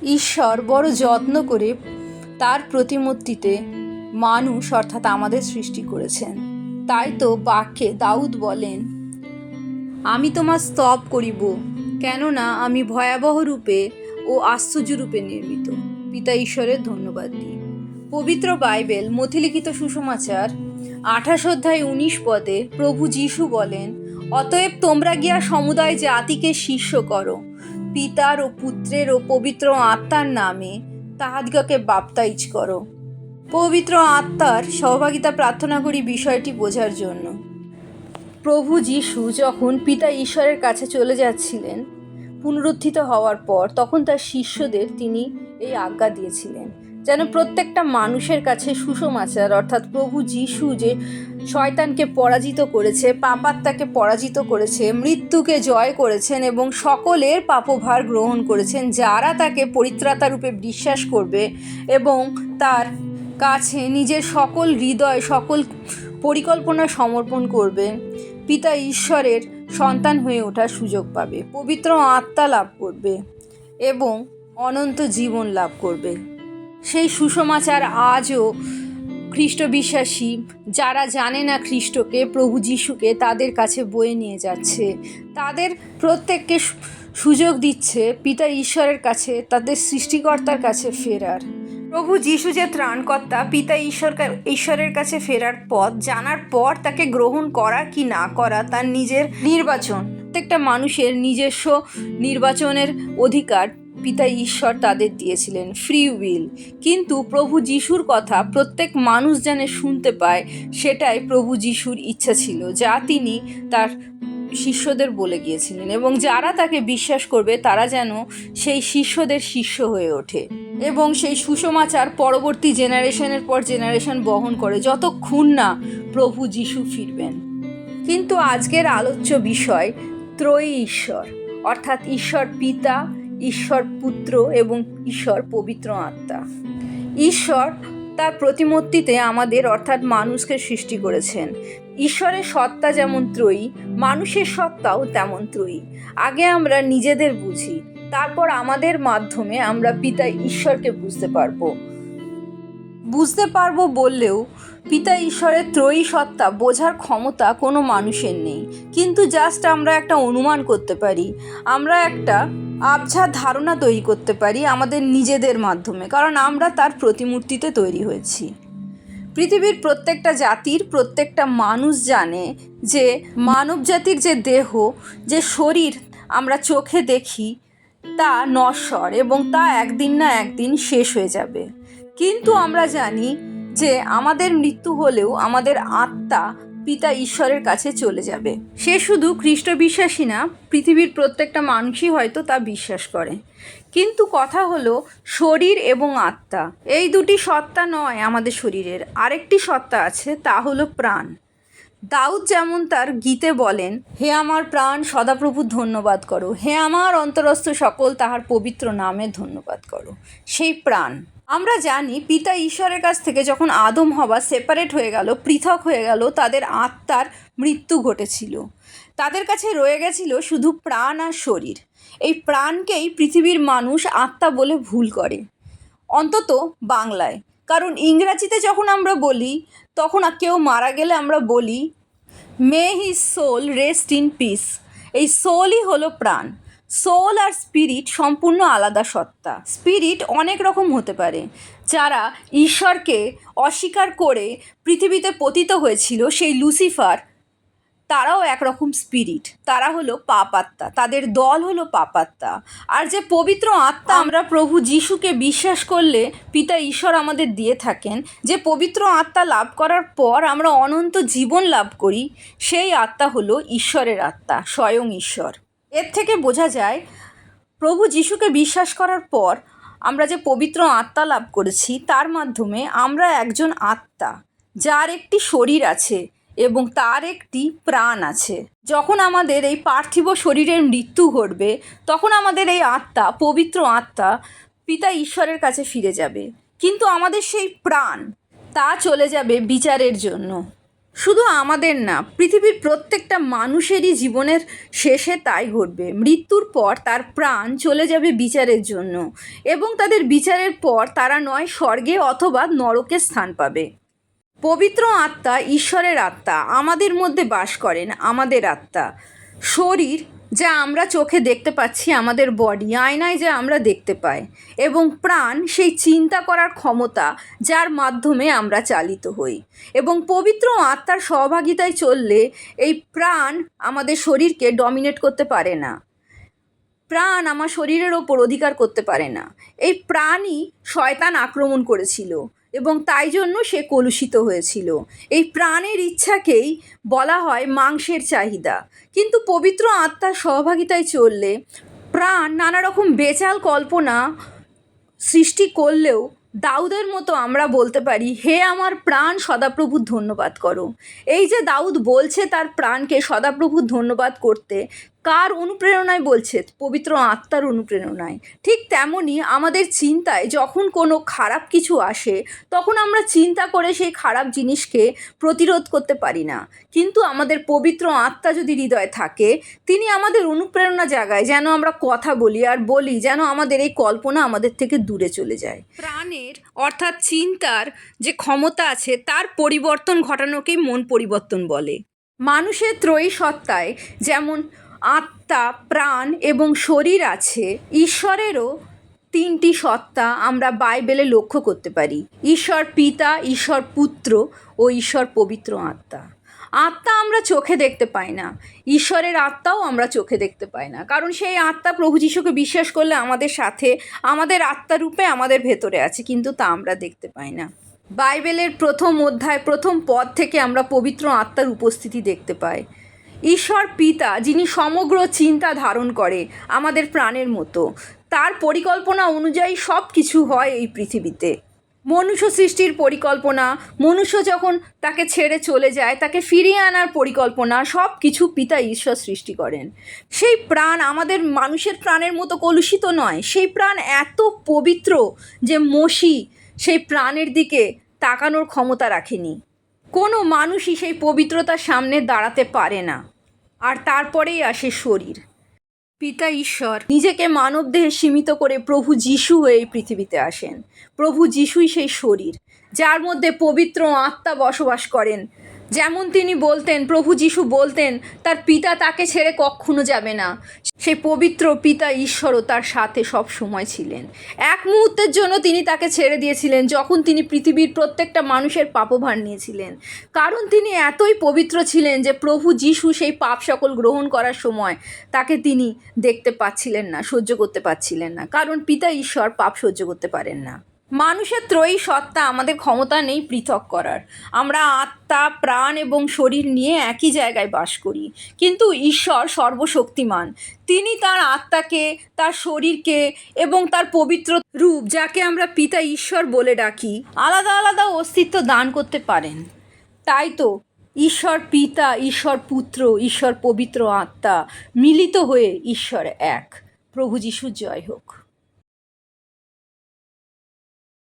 ঈশ্বর বড় যত্ন করে তার প্রতিমূর্তিতে মানুষ অর্থাৎ আমাদের সৃষ্টি করেছেন। তাই তো বাক্যে দাউদ বলেন, আমি তোমার স্তব করিব, কেননা আমি ভয়াবহ রূপে ও আশ্চর্য রূপে নির্মিত। পিতা ঈশ্বরের ধন্যবাদ দিই। পবিত্র বাইবেল মথিলিখিত সুসমাচার 28 অধ্যায় 19 পদে প্রভু যীশু বলেন, অতএব তোমরা গিয়া সমুদয় জাতিকে শিষ্য করো, পিতার ও পুত্রের ও পবিত্র আত্মার নামে তাহাদিগকে বাপ্তাইজ করো। পবিত্র আত্মার সহভাগিতা প্রার্থনা করি বিষয়টি বোঝার জন্য। প্রভু যীশু যখন পিতা ঈশ্বরের কাছে চলে যাচ্ছিলেন পুনরুত্থিত হওয়ার পর, তখন তার শিষ্যদের তিনি এই আজ্ঞা দিয়েছিলেন যেন প্রত্যেকটা মানুষের কাছে সুসমাচার অর্থাৎ প্রভু যীশু যে শয়তানকে পরাজিত করেছে, পাপাত্মাকে পরাজিত করেছে, মৃত্যুকে জয় করেছেন এবং সকলের পাপভার গ্রহণ করেছেন, যারা তাকে পরিত্রাতা রূপে বিশ্বাস করবে এবং তার কাছে নিজের সকল হৃদয়, সকল পরিকল্পনা সমর্পণ করবে, পিতা ঈশ্বরের সন্তান হয়ে ওঠার সুযোগ পাবে, পবিত্র আত্মা লাভ করবে এবং অনন্ত জীবন লাভ করবে। সেই সুসমাচার আজও খ্রিস্ট বিশ্বাসী যারা জানে না খ্রিস্টকে, প্রভু যীশুকে, তাদের কাছে বয়ে নিয়ে যাচ্ছে। তাদের প্রত্যেককে সুযোগ দিচ্ছে পিতা ঈশ্বরের কাছে, তাদের সৃষ্টিকর্তার কাছে ফেরার। প্রভু যীশু যে ত্রাণকর্তা, পিতা ঈশ্বরের কাছে ফেরার পথ জানার পর তাকে গ্রহণ করা কি না করা তার নিজের নির্বাচন। প্রত্যেকটা মানুষের নিজস্ব নির্বাচনের অধিকার পিতা ঈশ্বর তাদের দিয়েছিলেন, ফ্রি উইল। কিন্তু প্রভু যীশুর কথা প্রত্যেক মানুষ যেন শুনতে পায়, সেটাই প্রভু যীশুর ইচ্ছা ছিল, যা তিনি তার শিষ্যদের বলে গিয়েছিলেন, এবং যারা তাকে বিশ্বাস করবে তারা যেন সেই শিষ্যদের শিষ্য হয়ে ওঠে এবং সেই সুসমাচার পরবর্তী জেনারেশনের পর জেনারেশন বহন করে, যতক্ষণ না প্রভু যীশু ফিরবেন। কিন্তু আজকের আলোচ্য বিষয় ত্রয়ী ঈশ্বর, অর্থাৎ ঈশ্বর পিতা, ঈশ্বর পুত্র এবং ঈশ্বর পবিত্র আত্মা। ঈশ্বর তার প্রতিমূর্তিতে আমাদের অর্থাৎ মানুষকে সৃষ্টি করেছেন। ঈশ্বরের সত্তা যেমন ত্রয়ী, মানুষের সত্তাও তেমন ত্রয়ী। আগে আমরা নিজেদের বুঝি, তারপর আমাদের মাধ্যমে আমরা পিতা ঈশ্বরকে বুঝতে পারবো বললেও পিতা ঈশ্বরের ত্রয়ী সত্তা বোঝার ক্ষমতা কোনো মানুষের নেই। কিন্তু জাস্ট আমরা একটা অনুমান করতে পারি, আমরা একটা আবঝা ধারণা তৈরি করতে পারি আমাদের নিজেদের মাধ্যমে, কারণ আমরা তার প্রতিমূর্তিতে তৈরি হয়েছি। পৃথিবীর প্রত্যেকটা জাতির প্রত্যেকটা মানুষ জানে যে মানব জাতির যে দেহ, যে শরীর আমরা চোখে দেখি, তা নশ্বর এবং তা একদিন না একদিন শেষ হয়ে যাবে। কিন্তু আমরা জানি যে আমাদের মৃত্যু হলেও আমাদের আত্মা পিতা ঈশ্বরের কাছে চলে যাবে। সে শুধু খ্রিস্ট বিশ্বাসী না, পৃথিবীর প্রত্যেকটা মানুষই হয়তো তা বিশ্বাস করে। কিন্তু কথা হলো শরীর এবং আত্মা, এই দুটি সত্তা নয় আমাদের শরীরের। আরেকটি সত্তা আছে, তা হলো প্রাণ। দাউদ যেমন তার গীতে বলেন, হে আমার প্রাণ সদাপ্রভুর ধন্যবাদ করো, হে আমার অন্তরস্থ সকল তাহার পবিত্র নামে ধন্যবাদ করো। সেই প্রাণ আমরা জানি পিতা ঈশ্বরের কাছ থেকে যখন আদম হওয়া সেপারেট হয়ে গেল, পৃথক হয়ে গেল, তাদের আত্মার মৃত্যু ঘটেছিল। তাদের কাছে রয়ে গেছিল শুধু প্রাণ আর শরীর। এই প্রাণকেই পৃথিবীর মানুষ আত্মা বলে ভুল করে, অন্তত বাংলায়। কারণ ইংরাজিতে যখন আমরা বলি, তখন কেউ মারা গেলে আমরা বলি may his soul rest in peace. এই সোলই হলো প্রাণ। সোল আর স্পিরিট সম্পূর্ণ আলাদা সত্তা। স্পিরিট অনেক রকম হতে পারে। যারা ঈশ্বরকে অস্বীকার করে পৃথিবীতে পতিত হয়েছিল, সেই লুসিফার, তারাও একরকম স্পিরিট, তারা হলো পাপ আত্মা, তাদের দল হলো পাপ আত্মা। আর যে পবিত্র আত্মা আমরা প্রভু যীশুকে বিশ্বাস করলে পিতা ঈশ্বর আমাদের দিয়ে থাকেন, যে পবিত্র আত্মা লাভ করার পর আমরা অনন্ত জীবন লাভ করি, সেই আত্মা হলো ঈশ্বরের আত্মা, স্বয়ং ঈশ্বর। এর থেকে বোঝা যায় প্রভু যীশুকে বিশ্বাস করার পর আমরা যে পবিত্র আত্মা লাভ করেছি, তার মাধ্যমে আমরা একজন আত্মা, যার একটি শরীর আছে এবং তার একটি প্রাণ আছে। যখন আমাদের এই পার্থিব শরীরের মৃত্যু ঘটবে, তখন আমাদের এই আত্মা, পবিত্র আত্মা, পিতা ঈশ্বরের কাছে ফিরে যাবে। কিন্তু আমাদের সেই প্রাণ, তা চলে যাবে বিচারের জন্য। শুধু আমাদের না, পৃথিবীর প্রত্যেকটা মানুষেরই জীবনের শেষে তাই ঘটবে। মৃত্যুর পর তার প্রাণ চলে যাবে বিচারের জন্য, এবং তাদের বিচারের পর তারা নয় স্বর্গে অথবা নরকে স্থান পাবে। পবিত্র আত্মা ঈশ্বরের আত্মা, আমাদের মধ্যে বাস করেন। আমাদের আত্মা, শরীর যা আমরা চোখে দেখতে পাচ্ছি, আমাদের বডি, আয়নায় যা আমরা দেখতে পাই, এবং প্রাণ সেই চিন্তা করার ক্ষমতা যার মাধ্যমে আমরা চালিত হই। এবং পবিত্র আত্মার সহভাগিতায় চললে এই প্রাণ আমাদের শরীরকে ডমিনেট করতে পারে না। প্রাণ আমার শরীরের ওপর অধিকার করতে পারে না। এই প্রাণই শয়তান আক্রমণ করেছিল এবং তাই জন্য সে কলুষিত হয়েছিল। এই প্রাণের ইচ্ছাকেই বলা হয় মাংসের চাহিদা। কিন্তু পবিত্র আত্মার সহভাগিতায় চললে প্রাণ নানা রকম বেচাল কল্পনা সৃষ্টি করলেও দাউদের মতো আমরা বলতে পারি, হে আমার প্রাণ সদাপ্রভুর ধন্যবাদ করো। এই যে দাউদ বলছে তার প্রাণকে সদাপ্রভুর ধন্যবাদ করতে, কার অনুপ্রেরণায় বলছে? পবিত্র আত্মার অনুপ্রেরণায়। ঠিক তেমনই আমাদের চিন্তায় যখন কোনো খারাপ কিছু আসে, তখন আমরা চিন্তা করে সেই খারাপ জিনিসকে প্রতিরোধ করতে পারি না। কিন্তু আমাদের পবিত্র আত্মা যদি হৃদয়ে থাকে, তিনি আমাদের অনুপ্রেরণা জাগায় যেন আমরা কথা বলি আর বলি, যেন আমাদের এই কল্পনা আমাদের থেকে দূরে চলে যায়। প্রাণের অর্থাৎ চিন্তার যে ক্ষমতা আছে, তার পরিবর্তন ঘটানোকেই মন পরিবর্তন বলে। মানুষের ত্রয়ী সত্তায় যেমন আত্মা, প্রাণ এবং শরীর আছে, ঈশ্বরেরও তিনটি সত্তা আমরা বাইবেলে লক্ষ্য করতে পারি: ঈশ্বর পিতা, ঈশ্বর পুত্র ও ঈশ্বর পবিত্র আত্মা। আত্মা আমরা চোখে দেখতে পাই না, ঈশ্বরের আত্মাও আমরা চোখে দেখতে পাই না, কারণ সেই আত্মা প্রভু যিশুকে বিশ্বাস করলে আমাদের সাথে, আমাদের আত্মারূপে আমাদের ভেতরে আছে, কিন্তু তা আমরা দেখতে পাই না। বাইবেলের প্রথম অধ্যায় প্রথম পদ থেকে আমরা পবিত্র আত্মার উপস্থিতি দেখতে পাই। ঈশ্বর পিতা, যিনি সমগ্র চিন্তা ধারণ করে আমাদের প্রাণের মতো, তার পরিকল্পনা অনুযায়ী সব কিছু হয় এই পৃথিবীতে। মনুষ্য সৃষ্টির পরিকল্পনা, মনুষ্য যখন তাকে ছেড়ে চলে যায়, তাকে ফিরিয়ে আনার পরিকল্পনা, সব কিছু পিতা ঈশ্বর সৃষ্টি করেন। সেই প্রাণ আমাদের মানুষের প্রাণের মতো কলুষিত নয়। সেই প্রাণ এত পবিত্র যে মসি সেই প্রাণের দিকে তাকানোর ক্ষমতা রাখেনি। কোনো মানুষই সেই পবিত্রতার সামনে দাঁড়াতে পারে না। আর তারপরেই আসে শরীর। পিতা ঈশ্বর নিজেকে মানবদেহে সীমিত করে প্রভু যিশু হয়ে এই পৃথিবীতে আসেন। প্রভু যিশুই সেই শরীর, যার মধ্যে পবিত্র আত্মা বসবাস করেন। যেমন তিনি বলতেন, প্রভু যিশু বলতেন, তার পিতা তাকে ছেড়ে কখনো যাবে না। সেই পবিত্র পিতা ঈশ্বরও তার সাথে সব সময় ছিলেন। এক মুহূর্তের জন্য তিনি তাকে ছেড়ে দিয়েছিলেন, যখন তিনি পৃথিবীর প্রত্যেকটা মানুষের পাপভার নিয়েছিলেন। কারণ তিনি এতই পবিত্র ছিলেন যে প্রভু যিশু সেই পাপ সকল গ্রহণ করার সময় তাকে তিনি দেখতে পাচ্ছিলেন না, সহ্য করতে পারছিলেন না, কারণ পিতা ঈশ্বর পাপ সহ্য করতে পারেন না। মানুষের ত্রয়ী সত্তা, আমাদের ক্ষমতা নেই পৃথক করার। আমরা আত্মা, প্রাণ এবং শরীর নিয়ে একই জায়গায় বাস করি, কিন্তু ঈশ্বর সর্বশক্তিমান। তিনি তার আত্মাকে, তার শরীরকে এবং তার পবিত্র রূপ, যাকে আমরা পিতা ঈশ্বর বলে ডাকি, আলাদা আলাদা অস্তিত্ব দান করতে পারেন। তাই তো ঈশ্বর পিতা, ঈশ্বর পুত্র, ঈশ্বর পবিত্র আত্মা মিলিত হয়ে ঈশ্বর এক। প্রভু যিশুর জয় হোক।